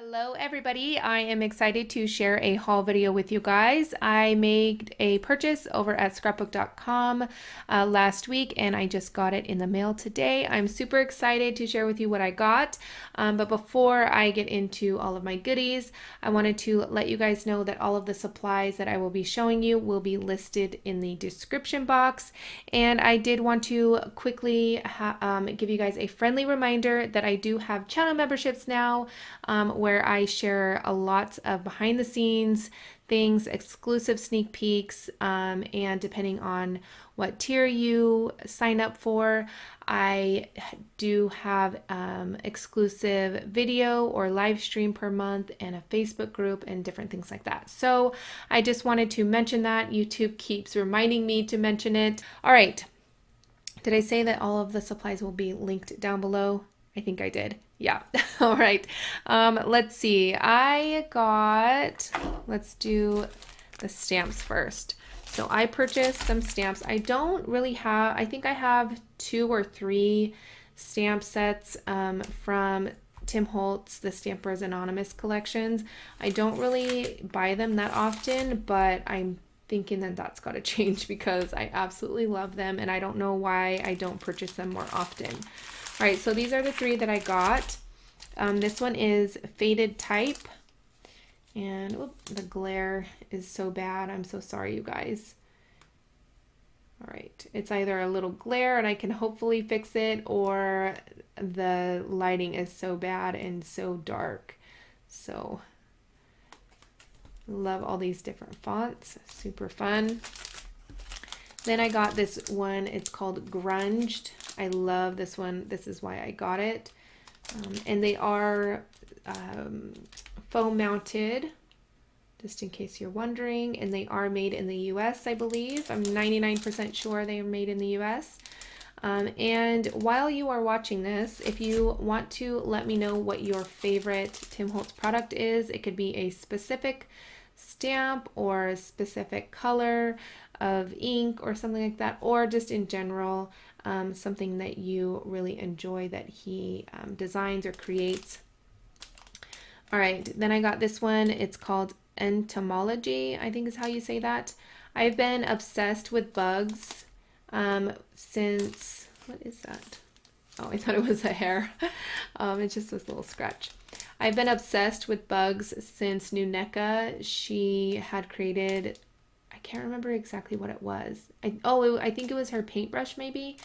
Hello everybody, I am excited to share a haul video with you guys. I made a purchase over at scrapbook.com last week and I just got it in the mail today. I'm super excited to share with you what I got, but before I get into all of my goodies, I wanted to let you guys know that all of the supplies that I will be showing you will be listed in the description box, and I did want to quickly give you guys a friendly reminder that I do have channel memberships now, where I share a lot of behind the scenes things, exclusive sneak peeks, and depending on what tier you sign up for, I do have exclusive video or live stream per month and a Facebook group and different things like that. So I just wanted to mention that. YouTube keeps reminding me to mention it. All right. Did I say that all of the supplies will be linked down below? I think I did. Yeah. All right. Let's see. Let's do the stamps first. So I purchased some stamps. I don't really have, I think I have 2 or 3 stamp sets from Tim Holtz, the Stampers Anonymous collections. I don't really buy them that often, but I'm thinking that that's got to change because I absolutely love them and I don't know why I don't purchase them more often. All right, so these are the 3 that I got. This one is Faded Type, and the glare is so bad. I'm so sorry, you guys. All right, it's either a little glare and I can hopefully fix it, or the lighting is so bad and so dark. So, love all these different fonts, super fun. Then I got this one, it's called Grunged. I love this one. This is why I got it. And they are foam mounted, just in case you're wondering. And they are made in the US, I believe. I'm 99% sure they are made in the US. And while you are watching this, if you want to let me know what your favorite Tim Holtz product is, it could be a specific stamp or a specific color of ink or something like that, or just in general, something that you really enjoy that he designs or creates. All right, then I got this one. It's called Entomology, I think is how you say that. I've been obsessed with bugs since, what is that? Oh, I thought it was a hair. It's just this little scratch. I've been obsessed with bugs since Nuneka. She had created, I can't remember exactly what it was. I think it was her paintbrush maybe,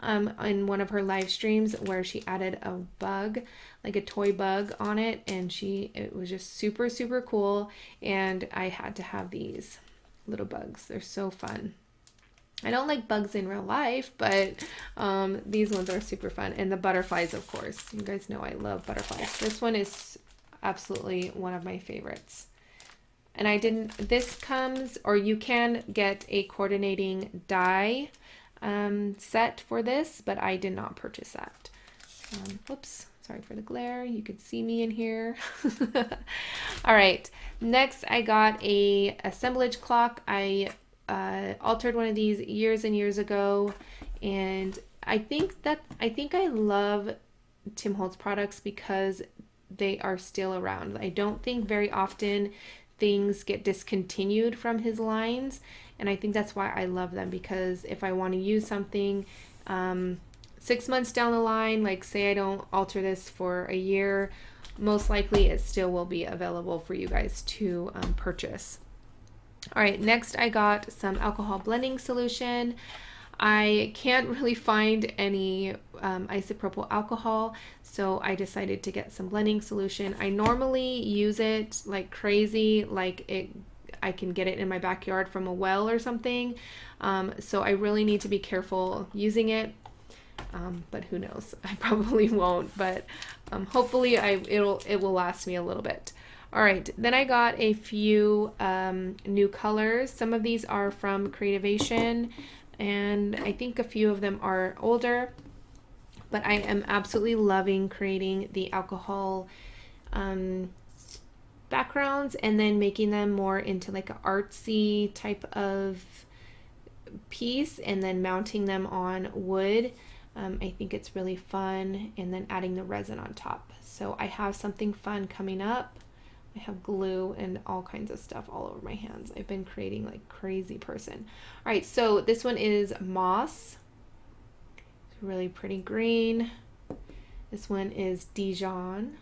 in one of her live streams where she added a bug, like a toy bug on it, and it was just super, super cool, and I had to have these little bugs. They're so fun. I don't like bugs in real life, but these ones are super fun. And the butterflies, of course. You guys know I love butterflies. This one is absolutely one of my favorites. And this comes, or you can get a coordinating die set for this, but I did not purchase that. Whoops, sorry for the glare. You could see me in here. All right, next I got a assemblage clock. I altered one of these years and years ago, and I think I love Tim Holtz products because they are still around. I don't think very often things get discontinued from his lines, and I think that's why I love them, because if I want to use something 6 months down the line, like say I don't alter this for a year, most likely it still will be available for you guys to purchase. All right, next I got some alcohol blending solution. I can't really find any isopropyl alcohol, so I decided to get some blending solution. I normally use it like crazy, I can get it in my backyard from a well or something, so I really need to be careful using it, but who knows, I probably won't, but hopefully it will last me a little bit. All right, then I got a few new colors. Some of these are from Creativation, and I think a few of them are older, but I am absolutely loving creating the alcohol backgrounds and then making them more into like an artsy type of piece and then mounting them on wood. I think it's really fun, and then adding the resin on top. So I have something fun coming up. I have glue and all kinds of stuff all over my hands. I've been creating like crazy person. All right, so this one is moss. It's really pretty green. This one is Dijon.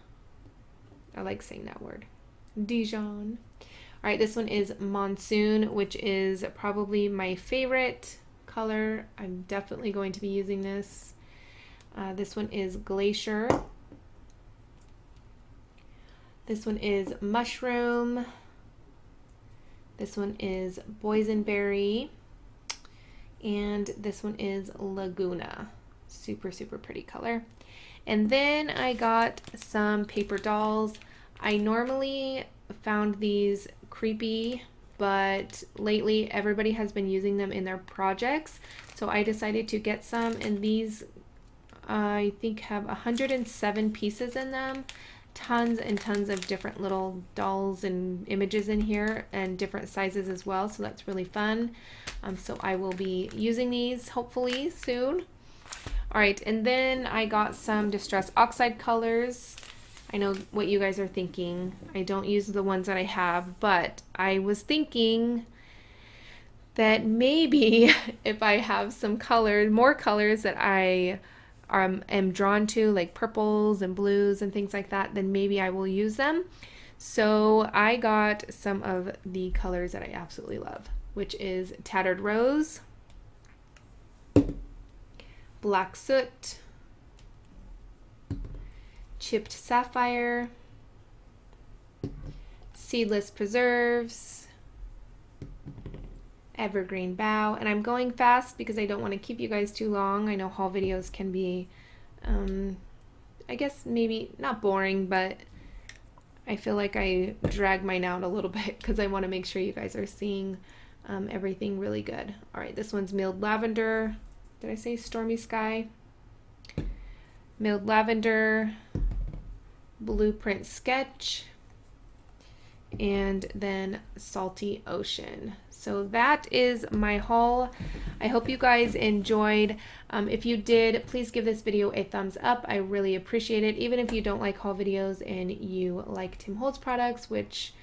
I like saying that word. Dijon. All right, this one is Monsoon, which is probably my favorite color. I'm definitely going to be using this. This one is Glacier. This one is Mushroom. This one is Boysenberry. And this one is Laguna. Super, super pretty color. And then I got some paper dolls. I normally found these creepy, but lately everybody has been using them in their projects. So I decided to get some, and these I think have 107 pieces in them. Tons and tons of different little dolls and images in here, and different sizes as well, so that's really fun. So I will be using these hopefully soon. All right, and then I got some Distress Oxide colors. I know what you guys are thinking. I don't use the ones that I have, but I was thinking that maybe if I have some colors, more colors that I am drawn to, like purples and blues and things like that, then maybe I will use them. So I got some of the colors that I absolutely love, which is Tattered Rose, Black Soot, Chipped Sapphire, Seedless Preserves, Evergreen Bough. And I'm going fast because I don't want to keep you guys too long. I know haul videos can be, I guess maybe not boring, but I feel like I drag mine out a little bit because I want to make sure you guys are seeing everything really good. All right, this one's Milled Lavender. Did I say Stormy Sky? Milled Lavender, Blueprint Sketch, and then Salty Ocean. So that is my haul. I hope you guys enjoyed. If you did, please give this video a thumbs up. I really appreciate it. Even if you don't like haul videos and you like Tim Holtz products, which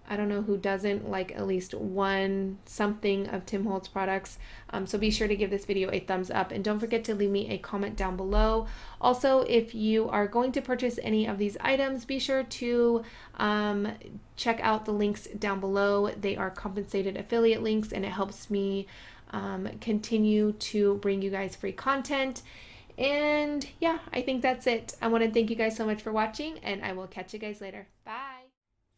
I don't know who doesn't like at least one something of Tim Holtz products. So be sure to give this video a thumbs up, and don't forget to leave me a comment down below. Also, if you are going to purchase any of these items, be sure to check out the links down below. They are compensated affiliate links, and it helps me continue to bring you guys free content. And yeah, I think that's it. I want to thank you guys so much for watching, and I will catch you guys later. Bye.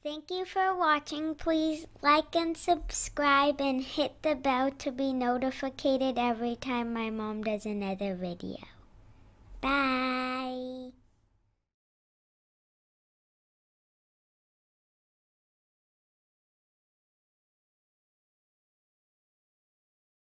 Thank you for watching. Please like and subscribe and hit the bell to be notified every time my mom does another video. Bye.